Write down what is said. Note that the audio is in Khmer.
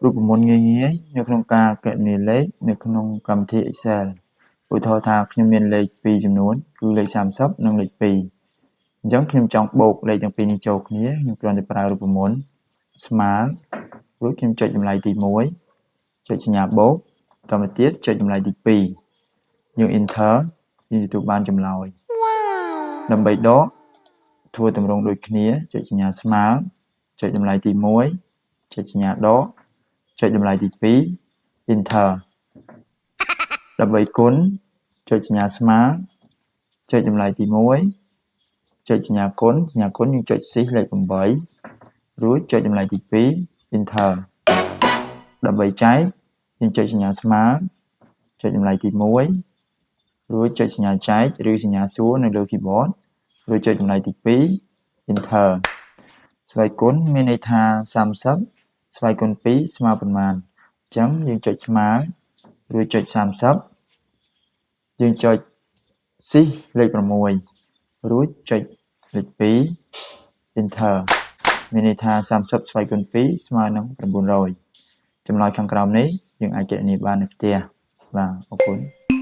រូបមន្តងាយៗនៅក្នុងការគណនាលេខនៅក្នុងកម្មវិធី Excel ឧទាហរណ៍ថាខ្ញុំមានលេខ2ចំនួនគឺលេខ30និងលេខ2អញ្ចឹងខ្ញុំចង់បូកលេខទាំងពីរនេះចូលគ្នាខ្ញុំគ្រាន់តែប្រើរូបមន្តស្មើរួចខ្ញុំចុចតម្លៃទី1ចុចសញ្ញាបូកបន្តមកទៀតចុចតម្លៃទី2យើង Enter យើងទទួលបានចម្លើយដើម្បីដកធ្វើតម្រង់ដូចគ្នាចុចសញ្ញាស្មើចុចតម្លៃទី1ចុចសញ្ញាដកចុចតម្លៃទី2 Enter ដើម្បីគុណចុចសញ្ញាស្មើចុចតម្លៃទី1ចុចសញ្ញាគុណយើងចុចស៊ីសលេខ8រួចចុចតម្លៃទី2 Enter ដើម្បីចែកយើងចុចសញ្ញាស្មើចុចតម្លៃទី1រួចចុចសញ្ញាចែកឬសញ្ញាសួរនៅលើ keyboard រួចចុចតម្លៃទី2 Enter ស្វ័យគុណមានន័យថា30ស្វ័យគុណ2ស្មើប៉ុន្មានអញ្ចឹងយើងចុចស្មើរួចចុច30យើងចុចស៊ីសលេខ6រួចចុចលេខ2 Enter មានន័យថា30ស្វ័យគុណ2ស្មើនឹង900ចម្លើយខាងក្រោមនេះយើងអាចគណនាបាននៅផ្ទះបាទអរគុណ